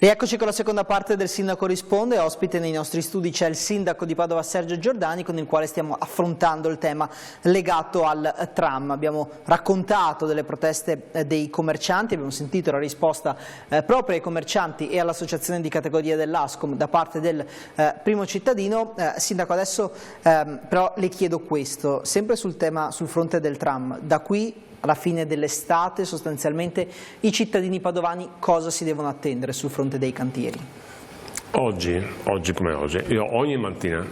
Rieccoci con la seconda parte del Sindaco Risponde. Ospite nei nostri studi c'è il sindaco di Padova Sergio Giordani, con il quale stiamo affrontando il tema legato al tram. Abbiamo raccontato delle proteste dei commercianti, abbiamo sentito la risposta proprio ai commercianti e all'associazione di categoria dell'Ascom da parte del primo cittadino. Sindaco, adesso però le chiedo questo, sempre sul fronte del tram, da qui alla fine dell'estate sostanzialmente i cittadini padovani cosa si devono attendere sul fronte dei cantieri? Oggi come oggi, io ogni mattina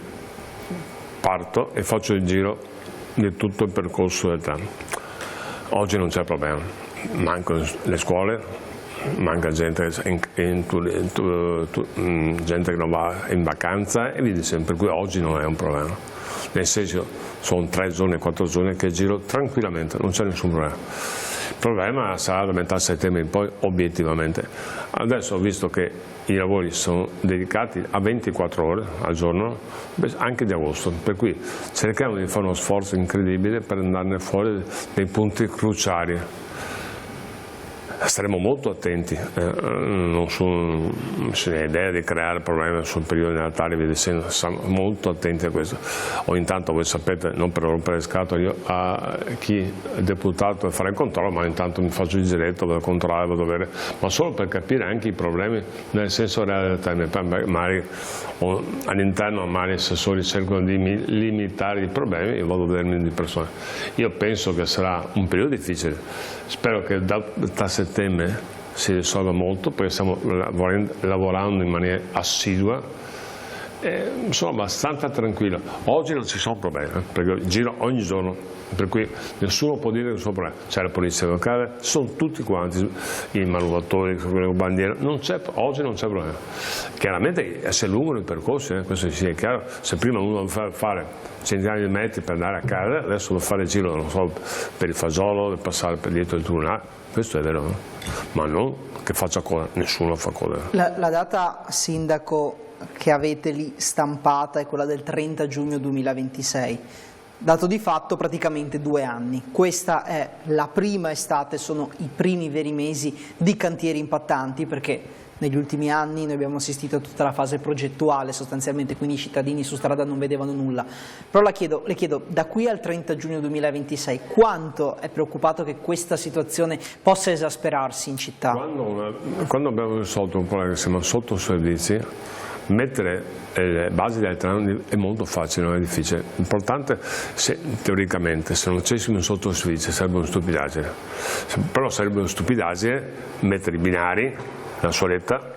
parto e faccio il giro di tutto il percorso del tram. Oggi non c'è problema, mancano le scuole, manca gente, gente che non va in vacanza e via dicendo, per cui oggi non è un problema. Nel senso, sono 3 giorni, 4 giorni che giro tranquillamente, non c'è nessun problema. Il problema sarà da metà settembre in poi, obiettivamente. Adesso ho visto che i lavori sono dedicati a 24 ore al giorno, anche di agosto, per cui cerchiamo di fare uno sforzo incredibile per andarne fuori dei punti cruciali. Staremo molto attenti, non c'è idea di creare problemi sul periodo di Natale, via dicendo, stiamo molto attenti a questo. Ogni tanto, voi sapete, non per rompere le scatole io a chi è deputato e fare il controllo, ma intanto mi faccio il giretto, vado a controllare, vado a vedere, ma solo per capire anche i problemi nel senso reale del termine. Magari all'interno gli assessori cercano di limitare i problemi e vado a vedermi di persona. Io penso che sarà un periodo difficile, spero che da settembre si risolva molto, perché stiamo lavorando in maniera assidua e sono abbastanza tranquillo. Oggi non ci sono problemi, perché giro ogni giorno, per cui nessuno può dire che sono problemi. C'è la polizia locale, sono tutti quanti i manufattori, le bandiere, oggi non c'è problema. Chiaramente si allungano i percorsi, questo sia chiaro. Se prima uno doveva fare centinaia di metri per andare a casa, adesso deve fare il giro, non so, per il fagiolo, per passare per dietro il tribunale. Questo è vero, no? Ma non che faccia coda, nessuno fa coda. La data, sindaco, che avete lì stampata è quella del 30 giugno 2026, dato di fatto praticamente 2 anni. Questa è la prima estate, sono i primi veri mesi di cantieri impattanti, perché negli ultimi anni noi abbiamo assistito a tutta la fase progettuale sostanzialmente, quindi i cittadini su strada non vedevano nulla. Però le chiedo, da qui al 30 giugno 2026, quanto è preoccupato che questa situazione possa esasperarsi in città? Quando abbiamo risolto un problema che si chiama sottoservizi, mettere le basi del tram è molto facile, non è difficile. L'importante, teoricamente, se non facessimo un sottoservizio sarebbe una stupidaggine. Però sarebbe una stupidaggine mettere i binari, la soletta,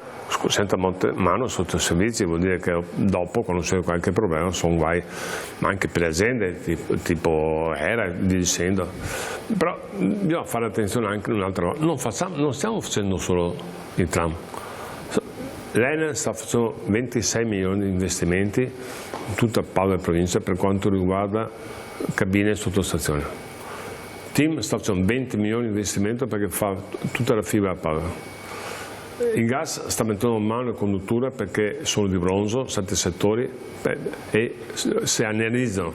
senza mano sotto servizi, vuol dire che dopo, quando c'è qualche problema, sono guai, ma anche per le aziende tipo ERA, di dicendo. Però bisogna fare attenzione anche in un'altra cosa, non stiamo facendo solo il tram. L'Enel sta facendo 26 milioni di investimenti in tutta Padova e provincia per quanto riguarda cabine e sottostazione. TIM sta facendo 20 milioni di investimenti perché fa tutta la fibra a Padova. Il gas sta mettendo in mano le condutture perché sono di bronzo, 7 settori, e si analizzano,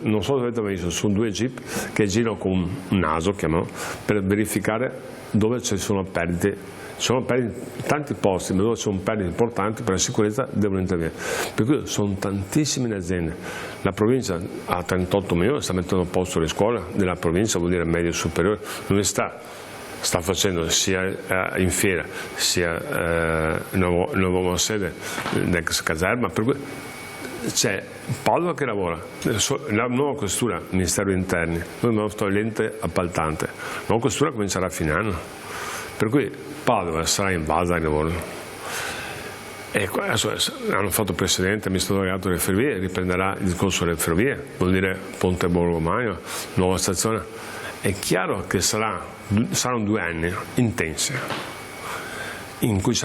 non so se avete visto, sono 2 jeep che girano con un naso, chiamano, per verificare dove ci sono perdite. Ci sono tanti posti dove ci sono perdite importanti per la sicurezza, devono intervenire. Per cui sono tantissime le aziende. La provincia ha 38 milioni, sta mettendo a posto le scuole della provincia, vuol dire medio superiore, l'università sta facendo sia in fiera sia nuova sede dell'ex caserma, per cui c'è Padova che lavora, la nuova questura, Ministero degli Interni, noi abbiamo fatto l'ente appaltante, la nuova questura comincerà a fine anno, per cui Padova sarà invasa di lavoro. E adesso hanno fatto presidente, ministro delegato delle ferrovie, riprenderà il discorso delle ferrovie, vuol dire Ponte Borgomagno, nuova stazione. È chiaro che saranno 2 anni intensi, in cui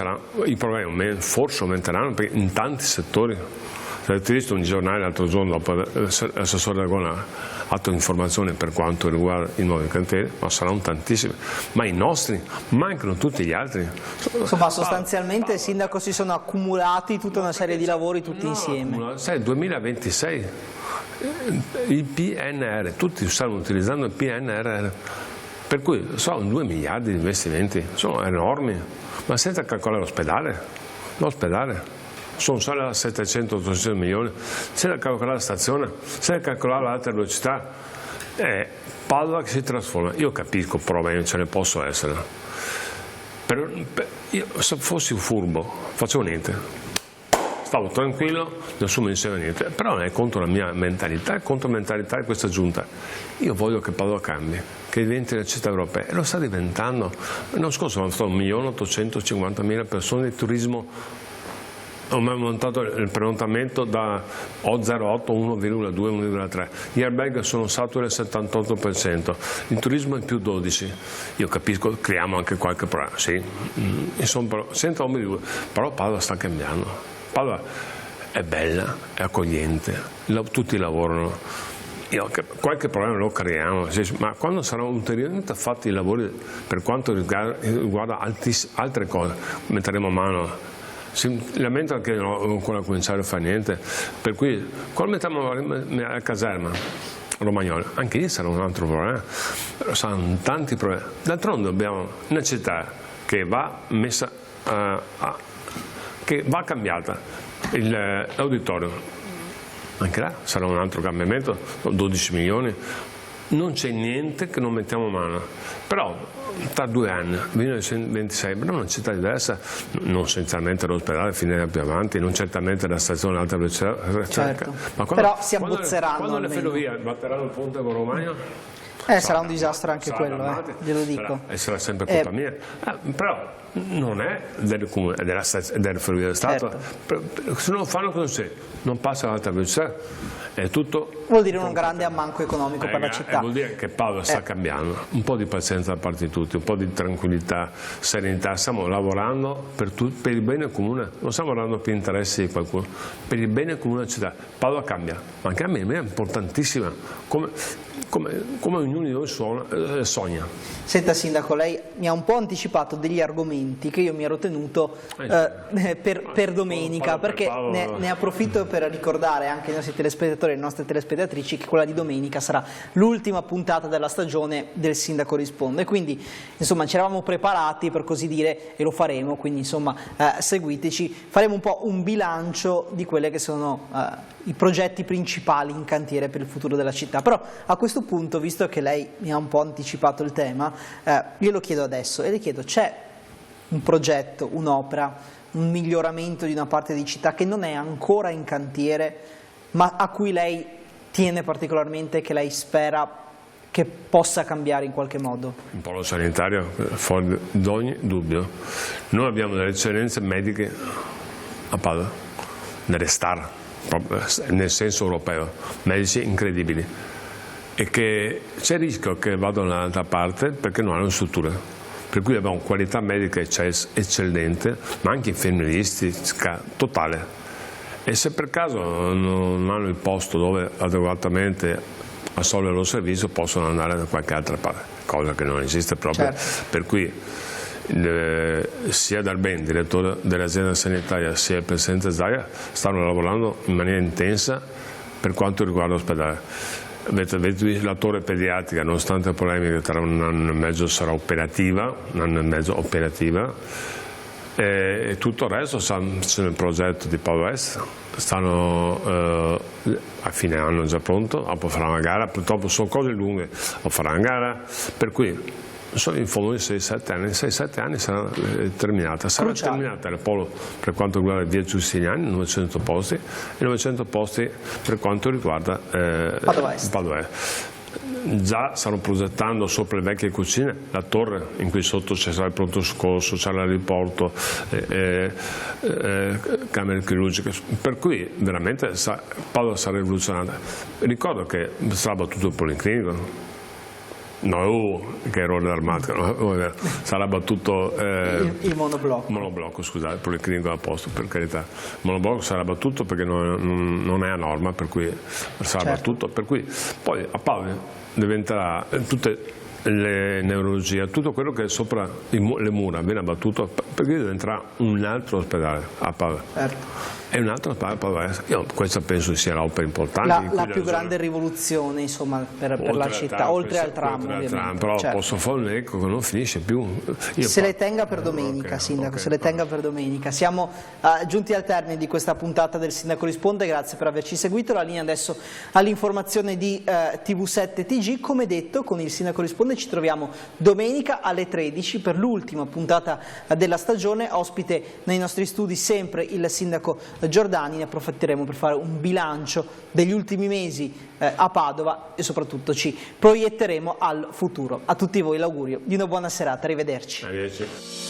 i problemi forse aumenteranno in tanti settori. Avete visto un giornale l'altro giorno, dopo l'assessore D'Agona ha fatto informazioni per quanto riguarda i nuovi cantieri, ma saranno tantissimi, ma i nostri mancano tutti gli altri. Insomma, sostanzialmente, sindaco, si sono accumulati tutta una serie di lavori tutti insieme. Sai, 2026 il PNR, tutti stanno utilizzando il PNRR. Per cui sono 2 miliardi di investimenti, sono enormi, ma senza calcolare l'ospedale. Sono solo a 700-800 milioni, senza calcolare la stazione, senza calcolare l'alta velocità. Padova che si trasforma. Io capisco problemi, ce ne possono essere. Io, se fossi un furbo, facevo niente. Stavo tranquillo, nessuno mi diceva niente, però non è contro la mia mentalità, è contro la mentalità di questa giunta. Io voglio che Padova cambi, che diventi la città europea, e lo sta diventando. L'anno scorso hanno fatto 1.850.000 persone di turismo. Ho montato il prenotamento da O08 1,2, 1,3. Gli alberghi sono saturi al 78%, il turismo è più 12%. Io capisco, creiamo anche qualche problema, sì, insomma, senza ombra di dubbio, però Padova sta cambiando. Padova è bella, è accogliente, tutti lavorano. Qualche problema lo creiamo, ma quando saranno ulteriormente fatti i lavori per quanto riguarda altre cose, metteremo mano. Si lamentano che non ho ancora cominciato a fare niente, per cui quando mettiamo la caserma Romagnoli, anche lì sarà un altro problema, però saranno tanti problemi. D'altronde abbiamo una città che va messa che va cambiata, l'auditorium, anche là sarà un altro cambiamento, 12 milioni, non c'è niente che non mettiamo mano, però tra 2 anni, 2026, però una città diversa, non essenzialmente l'ospedale finirà più avanti, non certamente la stazione alta velocità, certo. Ma però si abbozzeranno quando le ferrovie batteranno il ponte con Romagna, sarà un disastro anche quello, glielo dico. E sarà sempre colpa mia. Però non è del comune, è delle ferrovie dello Stato. Certo. Se non lo fanno così, non passa l'alta velocità, è tutto. Vuol dire un grande ammanco economico per la città. Vuol dire che Padova sta cambiando. Un po' di pazienza da parte di tutti, un po' di tranquillità, serenità. Stiamo lavorando per il bene comune, non stiamo lavorando per gli interessi di qualcuno, per il bene comune della città. Padova cambia, ma anche a me è importantissima, come ognuno di noi sogna. Senta Sindaco, lei mi ha un po' anticipato degli argomenti che io mi ero tenuto per domenica, perché ne approfitto per ricordare anche ai nostri telespettatori e alle nostre telespettatrici che quella di domenica sarà l'ultima puntata della stagione del Sindaco Risponde, quindi insomma ci eravamo preparati, per così dire, e lo faremo, quindi insomma seguiteci, faremo un po' un bilancio di quelle che sono i progetti principali in cantiere per il futuro della città. Però a questo punto, visto che lei mi ha un po' anticipato il tema, io lo chiedo adesso e le chiedo: c'è un progetto, un'opera, un miglioramento di una parte di città che non è ancora in cantiere, ma a cui lei tiene particolarmente, che lei spera che possa cambiare in qualche modo? Il polo sanitario, fuori di ogni dubbio. Noi abbiamo delle eccellenze mediche a Padova, delle star, nel senso europeo, medici incredibili, e che c'è il rischio che vadano dall'altra parte perché non hanno strutture. Per cui abbiamo qualità medica eccellente, ma anche infermieristica totale. E se per caso non hanno il posto dove adeguatamente assolvere lo servizio, possono andare da qualche altra parte, cosa che non esiste proprio. Certo. Per cui sia Dalben, direttore dell'azienda sanitaria, sia il presidente Zaia stanno lavorando in maniera intensa per quanto riguarda l'ospedale. Avete la torre pediatrica, nonostante polemiche, tra 1 anno e mezzo sarà operativa, 1 anno e mezzo operativa, e tutto il resto c'è nel progetto di Padova Est, stanno a fine anno già pronto, dopo farà una gara, purtroppo sono cose lunghe, o farà una gara, per cui in fondo di 6-7 anni sarà terminata. Sarà terminata il polo per quanto riguarda via Giustiniani, 900 posti, e 900 posti per quanto riguarda Padova Est. Già stanno progettando sopra le vecchie cucine la torre in cui sotto ci sarà il pronto soccorso, c'è l'aeroporto, camere chirurgiche, per cui veramente Padova sarà rivoluzionata. Ricordo che sarà battuto il policlinico. No, che errore d'armatica, no? Sarà battuto il monoblocco, scusate, il policlinico a posto, per carità. Il monoblocco sarà battuto perché non è a norma, per cui sarà battuto, per cui poi a Padova diventerà tutte le neurologie, tutto quello che è sopra le mura viene abbattuto, perché diventerà un altro ospedale a Padova. Certo. e un'altra parte, io questa penso sia l'opera importante. La più grande rivoluzione, insomma, per la città, oltre al tram ovviamente. Però certo. posso fare un eco che non finisce più. Se le tenga per domenica, Sindaco, se le tenga per domenica. Siamo giunti al termine di questa puntata del Sindaco Risponde, grazie per averci seguito. La linea adesso all'informazione di TV7 TG. Come detto, con il Sindaco Risponde ci troviamo domenica alle 13 per l'ultima puntata della stagione. Ospite nei nostri studi sempre il Sindaco Giordani. Ne approfitteremo per fare un bilancio degli ultimi mesi a Padova e soprattutto ci proietteremo al futuro. A tutti voi l'augurio di una buona serata, arrivederci. Arrivederci.